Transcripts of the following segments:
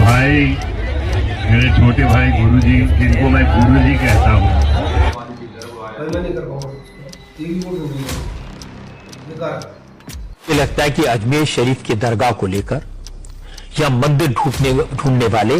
भाई, मेरे छोटे भाई गुरुजी, जिनको मैं गुरुजी कहता हूँ। मुझे लगता है कि अजमेर शरीफ की दरगाह को लेकर या मंदिर ढूंढने वाले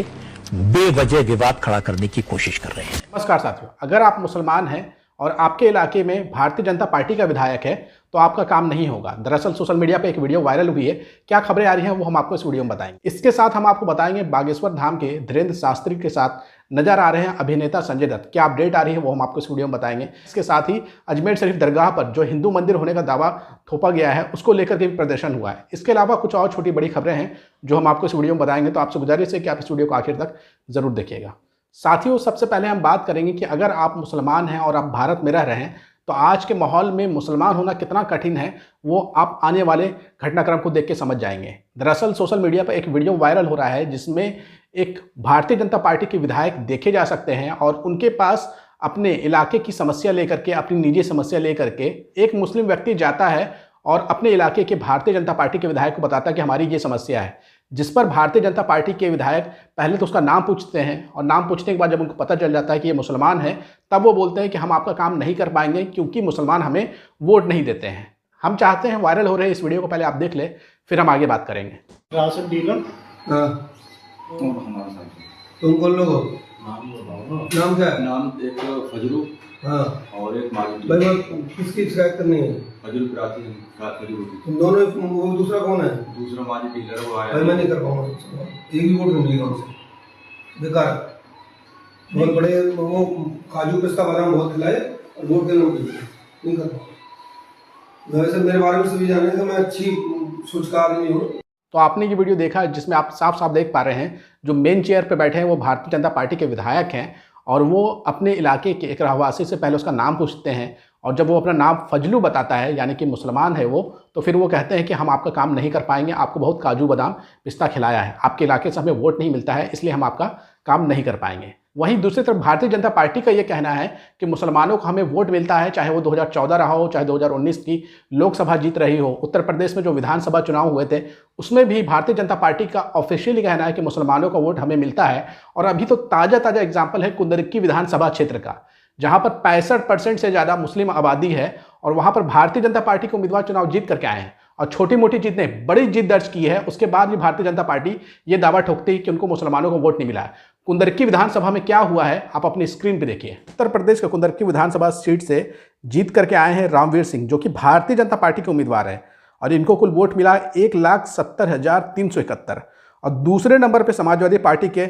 बेवजह विवाद खड़ा करने की कोशिश कर रहे हैं। नमस्कार साथियों, अगर आप मुसलमान हैं और आपके इलाके में भारतीय जनता पार्टी का विधायक है तो आपका काम नहीं होगा। दरअसल सोशल मीडिया पे एक वीडियो वायरल हुई है। क्या खबरें आ रही हैं वो हम आपको इस वीडियो में बताएंगे। इसके साथ हम आपको बताएंगे बागेश्वर धाम के धीरेन्द्र शास्त्री के साथ नजर आ रहे हैं अभिनेता संजय दत्त। क्या अपडेट आ रही है वो हम आपको इस वीडियो में बताएंगे। इसके साथ ही अजमेर शरीफ दरगाह पर जो हिंदू मंदिर होने का दावा थोपा गया है उसको लेकर के भी प्रदर्शन हुआ है। इसके अलावा कुछ और छोटी बड़ी खबरें हैं जो हम आपको इस वीडियो में बताएंगे। तो आपसे गुजारिश है कि आप इस वीडियो को आखिर तक जरूर देखिएगा। साथियों, सबसे पहले हम बात करेंगे कि अगर आप मुसलमान हैं और आप भारत में रह रहे हैं तो आज के माहौल में मुसलमान होना कितना कठिन है वो आप आने वाले घटनाक्रम को देख के समझ जाएंगे। दरअसल सोशल मीडिया पर एक वीडियो वायरल हो रहा है जिसमें एक भारतीय जनता पार्टी के विधायक देखे जा सकते हैं और उनके पास अपने इलाके की समस्या लेकर के, अपनी निजी समस्या लेकर के एक मुस्लिम व्यक्ति जाता है और अपने इलाके के भारतीय जनता पार्टी के विधायक को बताता है कि हमारी ये समस्या है। जिस पर भारतीय जनता पार्टी के विधायक पहले तो उसका नाम पूछते हैं और नाम पूछने के बाद जब उनको पता चल जाता है कि ये मुसलमान है तब वो बोलते हैं कि हम आपका काम नहीं कर पाएंगे क्योंकि मुसलमान हमें वोट नहीं देते हैं। हम चाहते हैं वायरल हो रहे इस वीडियो को पहले आप देख ले, फिर हम आगे बात करेंगे। राशन डीलर तुम कौन लोग हो? नाम क्या है? नाम एक फजरू हाँ और एक माजिद। भाई बात किसकी शिकायत करनी है? फजरू कराती है, फजरू की। तुम दोनों, वो दूसरा कौन है? दूसरा माजिद डीलर वो आया। भाई मैं नहीं कर पाऊंगा, एक भी वोट नहीं मिलेगा उनसे, बेकार। बहुत बड़े वो काजू पिस्ता बादाम बहुत खिलाए और वोट देना नहीं कर पाऊंगा। वैसे मेरे बारे में सभी जाने तो मैं अच्छी सोचकार नहीं हूँ। तो आपने ये वीडियो देखा जिसमें आप साफ साफ देख पा रहे हैं जो मेन चेयर पे बैठे हैं वो भारतीय जनता पार्टी के विधायक हैं और वो अपने इलाके के एक रहवासी से पहले उसका नाम पूछते हैं और जब वो अपना नाम फजलू बताता है यानी कि मुसलमान है वो, तो फिर वो कहते हैं कि हम आपका काम नहीं कर पाएंगे, आपको बहुत काजू बादाम पिस्ता खिलाया है, आपके इलाके से हमें वोट नहीं मिलता है इसलिए हम आपका काम नहीं कर पाएंगे। वहीं दूसरी तरफ भारतीय जनता पार्टी का ये कहना है कि मुसलमानों को हमें वोट मिलता है, चाहे वो 2014 रहा हो, चाहे 2019 की लोकसभा जीत रही हो। उत्तर प्रदेश में जो विधानसभा चुनाव हुए थे उसमें भी भारतीय जनता पार्टी का ऑफिशियली कहना है कि मुसलमानों का वोट हमें मिलता है। और अभी तो ताज़ा एग्जाम्पल है कुंदरकी विधानसभा क्षेत्र का, जहां पर 65% से ज़्यादा मुस्लिम आबादी है और वहां पर भारतीय जनता पार्टी के उम्मीदवार चुनाव जीत करके आए हैं और छोटी मोटी जीतें बड़ी जीत दर्ज की है। उसके बाद भी भारतीय जनता पार्टी ये दावा ठोकती है कि उनको मुसलमानों को वोट नहीं मिला है। कुंदरकी विधानसभा में क्या हुआ है आप अपनी स्क्रीन पे देखिए। उत्तर प्रदेश के कुंदरकी विधानसभा सीट से जीत करके आए हैं रामवीर सिंह जो कि भारतीय जनता पार्टी के उम्मीदवार है और इनको कुल वोट मिला 1,70,371। और दूसरे नंबर पर समाजवादी पार्टी के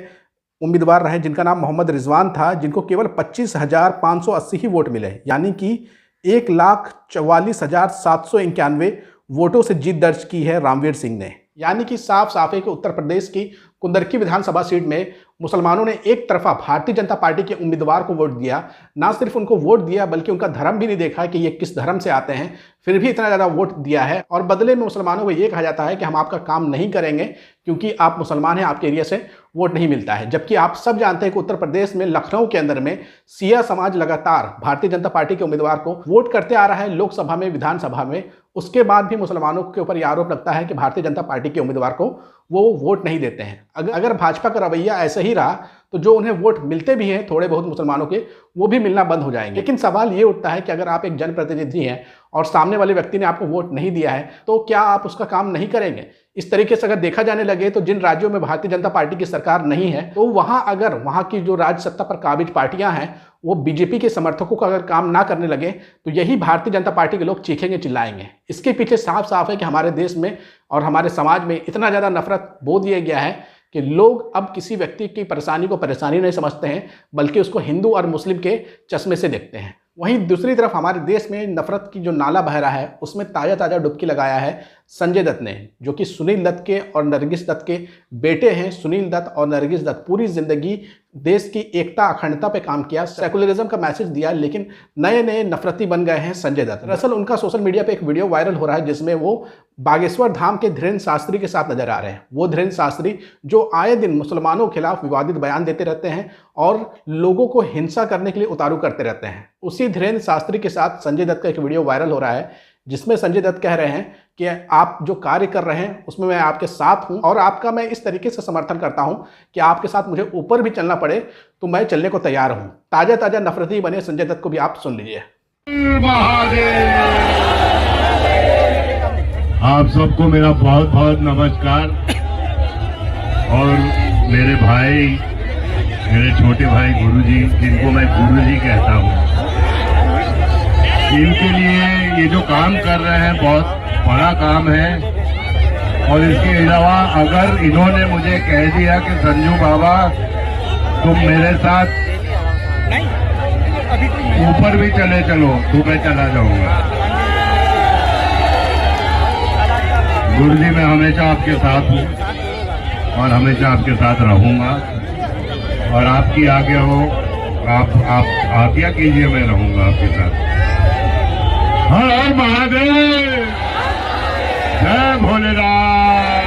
उम्मीदवार रहे जिनका नाम मोहम्मद रिजवान था, जिनको केवल 25,580 ही वोट मिले, यानी कि 1,44,791 वोटों से जीत दर्ज की है रामवीर सिंह ने। यानी कि साफ साफ है कि उत्तर प्रदेश की कुंदरकी विधानसभा सीट में मुसलमानों ने एक तरफा भारतीय जनता पार्टी के उम्मीदवार को वोट दिया। ना सिर्फ उनको वोट दिया बल्कि उनका धर्म भी नहीं देखा कि ये किस धर्म से आते हैं, फिर भी इतना ज़्यादा वोट दिया है। और बदले में मुसलमानों को ये कहा जाता है कि हम आपका काम नहीं करेंगे क्योंकि आप मुसलमान हैं, आपके एरिया से वोट नहीं मिलता है। जबकि आप सब जानते हैं कि उत्तर प्रदेश में लखनऊ के अंदर में सिया समाज लगातार भारतीय जनता पार्टी के उम्मीदवार को वोट करते आ रहा है लोकसभा में, विधानसभा में। उसके बाद भी मुसलमानों के ऊपर यह आरोप लगता है कि भारतीय जनता पार्टी के उम्मीदवार को वो वोट नहीं देते हैं। अगर भाजपा का रवैया ऐसे ही रहा तो जो उन्हें वोट मिलते भी हैं थोड़े बहुत मुसलमानों के, वो भी मिलना बंद हो जाएंगे। लेकिन सवाल ये उठता है कि अगर आप एक जनप्रतिनिधि हैं और सामने वाले व्यक्ति ने आपको वोट नहीं दिया है तो क्या आप उसका काम नहीं करेंगे? इस तरीके से अगर देखा जाने लगे तो जिन राज्यों में भारतीय जनता पार्टी की सरकार नहीं है तो वहां अगर वहां की जो राज्य सत्ता पर काबिज पार्टियां हैं वो बीजेपी के समर्थकों का अगर काम ना करने लगे तो यही भारतीय जनता पार्टी के लोग चीखेंगे, चिल्लाएंगे। इसके पीछे साफ साफ है कि हमारे देश में और हमारे समाज में इतना ज़्यादा नफरत बो दिया गया है कि लोग अब किसी व्यक्ति की परेशानी को परेशानी नहीं समझते हैं बल्कि उसको हिंदू और मुस्लिम के चश्मे से देखते हैं। वहीं दूसरी तरफ हमारे देश में नफरत की जो नाला बह रहा है उसमें ताज़ा डुबकी लगाया है संजय दत्त ने, जो कि सुनील दत्त के और नरगिस दत्त के बेटे हैं। सुनील दत्त और नरगिस दत्त पूरी जिंदगी देश की एकता अखंडता पे काम किया, सेकुलरिज्म का मैसेज दिया, लेकिन नए नफरती बन गए हैं संजय दत्त। दरअसल उनका सोशल मीडिया पे एक वीडियो वायरल हो रहा है जिसमें वो बागेश्वर धाम के धीरेन्द्र शास्त्री के साथ नजर आ रहे हैं। वो धीरेन्द्र शास्त्री जो आए दिन मुसलमानों के खिलाफ विवादित बयान देते रहते हैं और लोगों को हिंसा करने के लिए उतारू करते रहते हैं। उसी धीरेन्द्र शास्त्री के साथ संजय दत्त का एक वीडियो वायरल हो रहा है जिसमें संजय दत्त कह रहे हैं कि आप जो कार्य कर रहे हैं उसमें मैं आपके साथ हूं और आपका मैं इस तरीके से समर्थन करता हूं कि आपके साथ मुझे ऊपर भी चलना पड़े तो मैं चलने को तैयार हूं। ताजा ताजा नफरती बने संजय दत्त को भी आप सुन लीजिए। आप सबको मेरा बहुत बहुत नमस्कार। और मेरे भाई, मेरे छोटे भाई गुरुजी, जिनको मैं गुरुजी कहता हूँ, इनके लिए ये जो काम कर रहे हैं बहुत बड़ा काम है। और इसके अलावा अगर इन्होंने मुझे कह दिया कि संजू बाबा तुम मेरे साथ ऊपर भी चले चलो तो मैं चला जाऊंगा। गुरुजी मैं हमेशा आपके साथ हूँ और हमेशा आपके साथ रहूंगा और आपकी आज्ञा हो, आप आज्ञा कीजिए, मैं रहूंगा आपके साथ। हर हर महादेव, जय भोलेनाथ।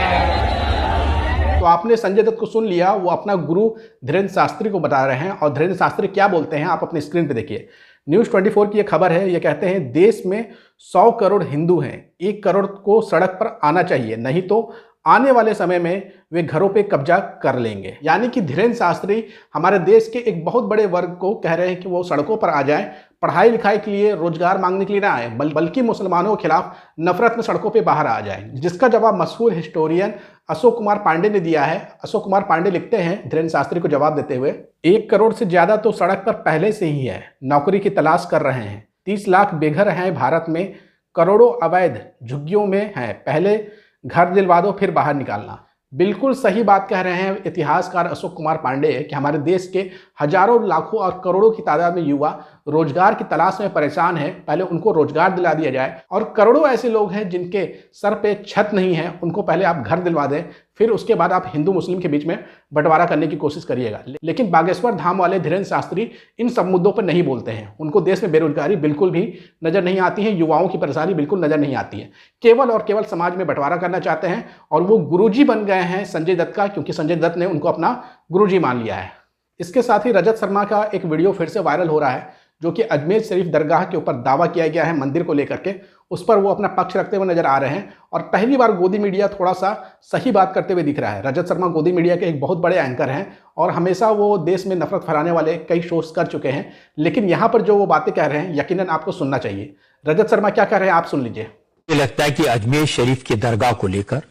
तो आपने संजय दत्त को सुन लिया, वो अपना गुरु धीरेन्द्र शास्त्री को बता रहे हैं और धीरेन्द्र शास्त्री क्या बोलते हैं आप अपनी स्क्रीन पे देखिए। न्यूज़ 24 की ये खबर है। ये कहते हैं देश में 100 करोड़ हिंदू हैं, 1 करोड़ को सड़क पर आना चाहिए, नहीं तो आने वाले समय में वे घरों पे कब्जा कर लेंगे। यानी कि धीरेन्द्र शास्त्री हमारे देश के एक बहुत बड़े वर्ग को कह रहे हैं कि वो सड़कों पर आ जाएं, पढ़ाई लिखाई के लिए, रोजगार मांगने के लिए ना आए, बल्कि मुसलमानों के खिलाफ नफरत में सड़कों पे बाहर आ जाएं। जिसका जवाब मशहूर हिस्टोरियन अशोक कुमार पांडे ने दिया है। अशोक कुमार पांडे लिखते हैं धीरेन्द्र शास्त्री को जवाब देते हुए, 1 करोड़ से ज्यादा तो सड़क पर पहले से ही है, नौकरी की तलाश कर रहे हैं। 30 लाख बेघर हैं भारत में, करोड़ों अवैध झुग्गियों में हैं, पहले घर दिलवा दो फिर बाहर निकालना। बिल्कुल सही बात कह रहे हैं इतिहासकार अशोक कुमार पांडे कि हमारे देश के हजारों लाखों और करोड़ों की तादाद में युवा रोजगार की तलाश में परेशान हैं, पहले उनको रोजगार दिला दिया जाए। और करोड़ों ऐसे लोग हैं जिनके सर पे छत नहीं है, उनको पहले आप घर दिलवा दें, फिर उसके बाद आप हिंदू मुस्लिम के बीच में बंटवारा करने की कोशिश करिएगा। लेकिन बागेश्वर धाम वाले धीरेन्द्र शास्त्री इन सब मुद्दों पर नहीं बोलते हैं। उनको देश में बेरोजगारी बिल्कुल भी नजर नहीं आती है, युवाओं की परेशानी बिल्कुल नजर नहीं आती है। केवल और केवल समाज में बंटवारा करना चाहते हैं और वो गुरुजी बन गए हैं संजय दत्त का, क्योंकि संजय दत्त ने उनको अपना गुरुजी मान लिया है। इसके साथ ही रजत शर्मा का एक वीडियो फिर से वायरल हो रहा है, जो कि अजमेर शरीफ दरगाह के ऊपर दावा किया गया है मंदिर को लेकर के। उस पर वो अपना पक्ष रखते हुए नजर आ रहे हैं और पहली बार गोदी मीडिया थोड़ा सा सही बात करते हुए दिख रहा है। रजत शर्मा गोदी मीडिया के एक बहुत बड़े एंकर हैं और हमेशा वो देश में नफरत फैलाने वाले कई शोज कर चुके हैं, लेकिन यहाँ पर जो वो बातें कह रहे हैं यकीनन आपको सुनना चाहिए। रजत शर्मा क्या कह रहे हैं आप सुन लीजिए। मुझे लगता है कि अजमेर शरीफ की दरगाह को लेकर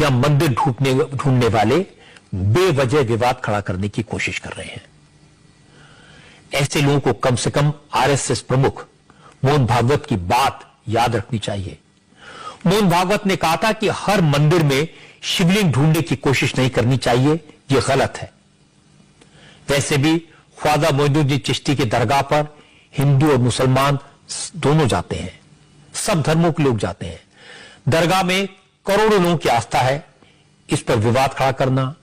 या मंदिर ढूंढने वाले बेवजह विवाद खड़ा करने की कोशिश कर रहे हैं। ऐसे लोगों को कम से कम आरएसएस प्रमुख मोहन भागवत की बात याद रखनी चाहिए। मोहन भागवत ने कहा था कि हर मंदिर में शिवलिंग ढूंढने की कोशिश नहीं करनी चाहिए, यह गलत है। वैसे भी ख्वाजा मोइनुद्दीन चिश्ती की दरगाह पर हिंदू और मुसलमान दोनों जाते हैं, सब धर्मों के लोग जाते हैं। दरगाह में करोड़ों लोगों की आस्था है। इस पर विवाद खड़ा करना,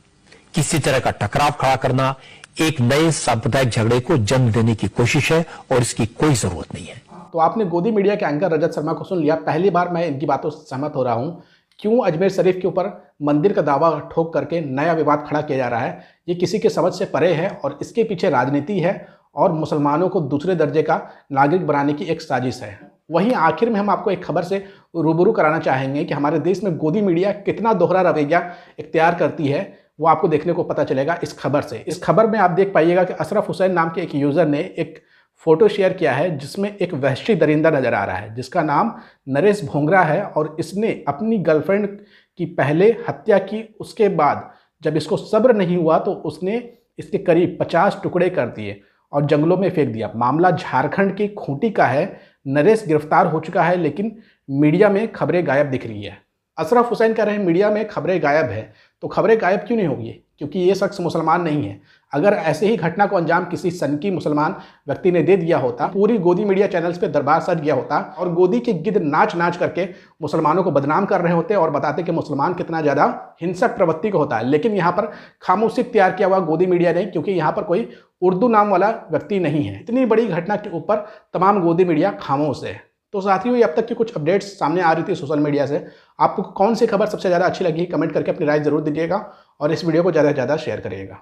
किसी तरह का टकराव खड़ा करना एक नए सांप्रदायिक झगड़े को जन्म देने की कोशिश है और इसकी कोई जरूरत नहीं है। तो आपने गोदी मीडिया के एंकर रजत शर्मा को सुन लिया। पहली बार मैं इनकी बातों से सहमत हो रहा हूं। क्यों अजमेर शरीफ के ऊपर मंदिर का दावा ठोक करके नया विवाद खड़ा किया जा रहा है, ये किसी के समझ से परे है और इसके पीछे राजनीति है और मुसलमानों को दूसरे दर्जे का नागरिक बनाने की एक साजिश है। वहीं आखिर में हम आपको एक खबर से रूबरू कराना चाहेंगे कि हमारे देश में गोदी मीडिया कितना दोहरा रवैया इख्तियार करती है, वो आपको देखने को पता चलेगा इस खबर से। इस खबर में आप देख पाइएगा कि अशरफ हुसैन नाम के एक यूज़र ने एक फ़ोटो शेयर किया है जिसमें एक वहशी दरिंदा नज़र आ रहा है जिसका नाम नरेश भोंगरा है और इसने अपनी गर्लफ्रेंड की पहले हत्या की। उसके बाद जब इसको सब्र नहीं हुआ तो उसने इसके करीब 50 टुकड़े कर दिए और जंगलों में फेंक दिया। मामला झारखंड की खूंटी का है। नरेश गिरफ्तार हो चुका है लेकिन मीडिया में खबरें गायब दिख रही है। अशरफ हुसैन कह रहे हैं मीडिया में खबरें गायब है, तो खबरें गायब क्यों नहीं होगी? क्योंकि ये शख्स मुसलमान नहीं है। अगर ऐसे ही घटना को अंजाम किसी सनकी मुसलमान व्यक्ति ने दे दिया होता, पूरी गोदी मीडिया चैनल्स पे दरबार सज गया होता और गोदी के गिद्ध नाच नाच करके मुसलमानों को बदनाम कर रहे होते और बताते कि मुसलमान कितना ज़्यादा हिंसक प्रवृत्ति को होता है। लेकिन यहाँ पर खामोशी तैयार किया हुआ गोदी मीडिया ने, क्योंकि यहाँ पर कोई उर्दू नाम वाला व्यक्ति नहीं है। इतनी बड़ी घटना के ऊपर तमाम गोदी मीडिया खामोश है। तो साथियों, ये अब तक की कुछ अपडेट्स सामने आ रही थी सोशल मीडिया से। आपको कौन सी खबर सबसे ज़्यादा अच्छी लगी कमेंट करके अपनी राय जरूर दीजिएगा और इस वीडियो को ज़्यादा से ज़्यादा शेयर करिएगा।